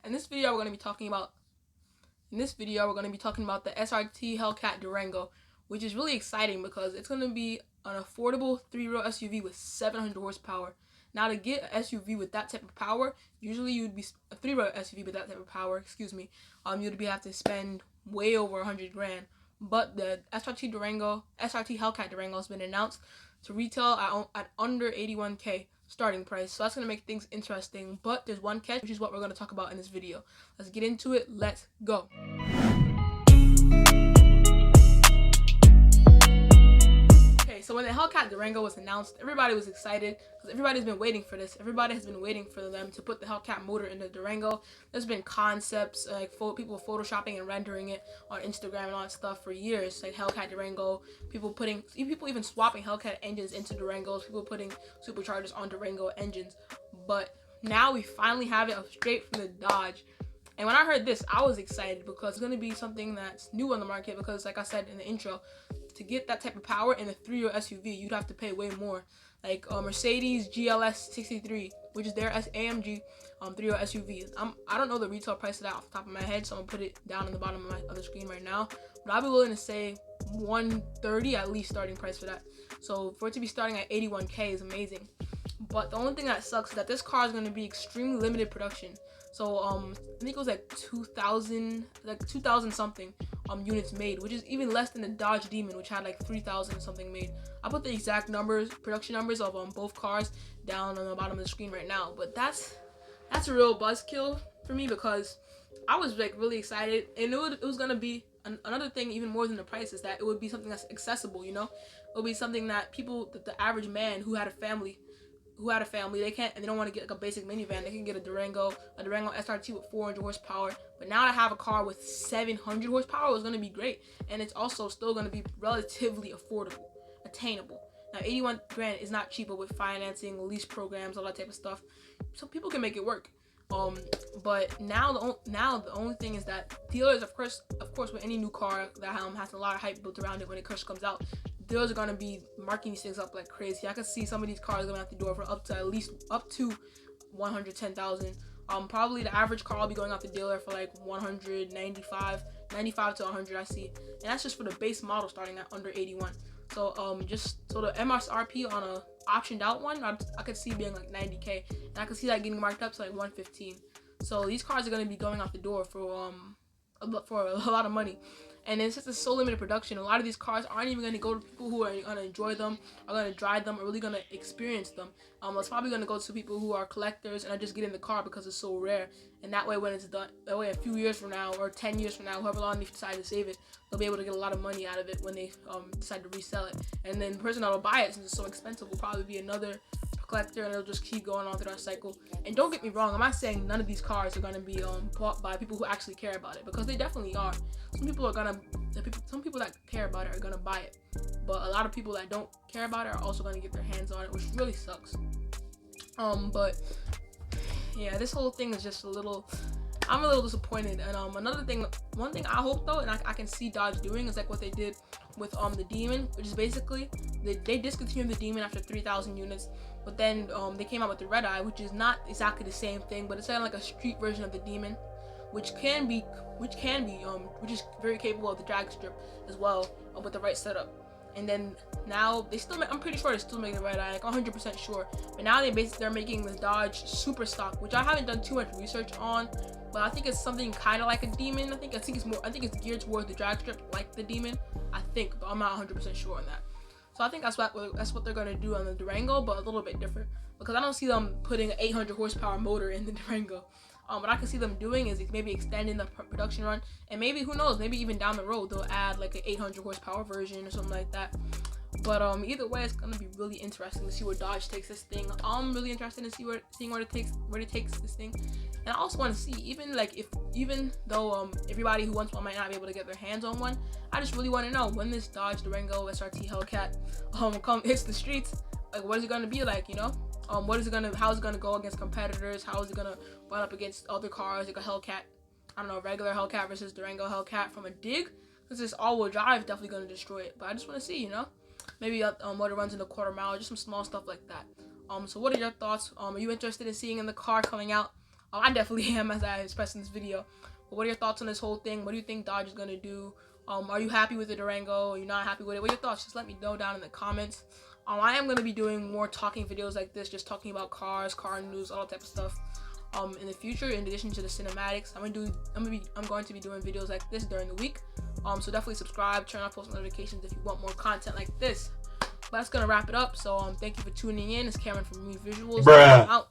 In this video, we're going to be talking about the SRT Hellcat Durango, which is really exciting because it's going to be an affordable 3-row SUV with 700 horsepower. Now, to get an SUV with that type of power, usually you'd be a 3-row SUV with that type of power. You'd have to spend way over 100 grand. But the SRT Hellcat Durango has been announced to retail at under 81K starting price. So that's going to make things interesting. But there's one catch, which is what we're going to talk about in this video. Let's get into it. Let's go. So when the Hellcat Durango was announced, everybody was excited because everybody's been waiting for this. Everybody has been waiting for them to put the Hellcat motor in the Durango. There's been concepts like people photoshopping and rendering it on Instagram and all that stuff for years, like Hellcat Durango. People even swapping Hellcat engines into Durangos. People putting superchargers on Durango engines. But now we finally have it straight from the Dodge. And when I heard this, I was excited because it's going to be something that's new on the market because, like I said in the intro, to get that type of power in a 3-row SUV, you'd have to pay way more. Like Mercedes GLS 63, which is their AMG 3-row SUV. I don't know the retail price of that off the top of my head, so I'm going to put it down on the bottom of my other screen right now. But I'll be willing to say 130 at least starting price for that. So for it to be starting at 81K is amazing. But the only thing that sucks is that this car is going to be extremely limited production. So I think it was like 2,000 something units made, which is even less than the Dodge Demon, which had like 3,000 something made. I'll put the exact production numbers of both cars down on the bottom of the screen right now. But that's a real buzzkill for me because I was like really excited, and it was gonna be another thing even more than the price is that it would be something that's accessible. It would be something that the average man who had a family, they don't want to get like a basic minivan. They can get a Durango SRT with 400 horsepower. But now to have a car with 700 horsepower is going to be great, and it's also still going to be relatively affordable, attainable. Now 81 grand is not cheaper with financing, lease programs, all that type of stuff. So people can make it work. But now the only thing is that dealers, of course, with any new car that has a lot of hype built around it when it first comes out, dealers are gonna be marking these things up like crazy. I can see some of these cars going out the door for up to 110,000. Probably the average car will be going out the dealer for like 195 to 100. I see, and that's just for the base model starting at under 81. So the MSRP on a optioned out one, I could see being like 90K, and I could see that getting marked up to like 115. So these cars are gonna be going out the door for a lot of money. And then since it's so limited production, a lot of these cars aren't even going to go to people who are going to enjoy them, are going to drive them, are really going to experience them. It's probably going to go to people who are collectors and are just getting the car because it's so rare. And that way, when it's done, a few years from now or 10 years from now, however long they decide to save it, they'll be able to get a lot of money out of it when they decide to resell it. And then the person that will buy it, since it's so expensive, will probably be another collector, and it'll just keep going on through that cycle. And don't get me wrong, I'm not saying none of these cars are going to be bought by people who actually care about it, because they definitely are. Some people that care about it are going to buy it, but a lot of people that don't care about it are also going to get their hands on it, which really sucks. But yeah, this whole thing is just I'm a little disappointed. And one thing I hope though, and I can see Dodge doing, is like what they did with the Demon, which is basically they discontinued the Demon after 3,000 units, but then they came out with the Red Eye, which is not exactly the same thing, but it's kind of like a street version of the Demon, which is very capable of the drag strip as well, with the right setup. And then now I'm pretty sure they're still making the Red Eye, like 100% sure. But now they're making the Dodge Super Stock, which I haven't done too much research on, but I think it's something kind of like a Demon. I think it's geared towards the drag strip like the Demon, I think, but I'm not 100% sure on that. So I think that's what they're gonna do on the Durango, but a little bit different, because I don't see them putting an 800 horsepower motor in the Durango. What I can see them doing is maybe extending the production run, and maybe, who knows, maybe even down the road they'll add like an 800 horsepower version or something like that. But either way, it's gonna be really interesting to see where Dodge takes this thing. I'm really interested in seeing where it takes this thing. And I also want to see, even though everybody who wants one might not be able to get their hands on one, I just really want to know when this Dodge Durango SRT Hellcat hits the streets, like what is it gonna be like, how is it gonna go against competitors? How is it gonna run up against other cars, like a Hellcat, regular Hellcat versus Durango Hellcat from a dig? Since it's all-wheel drive, definitely gonna destroy it. But I just want to see, maybe what it runs in a quarter mile, just some small stuff like that. So what are your thoughts? Are you interested in seeing in the car coming out I definitely am, as I expressed in this video. But what are your thoughts on this whole thing? What do you think Dodge is gonna do? Are you happy with the Durango? Are you not happy with it? What are your thoughts? Just let me know down in the comments. I am gonna be doing more talking videos like this, just talking about cars, car news, all that type of stuff. In the future, in addition to the cinematics, I'm going to be doing videos like this during the week. So definitely subscribe, turn on post notifications if you want more content like this. But that's gonna wrap it up. So thank you for tuning in. It's Cameron from ReaneVisuals. Bruh. Out.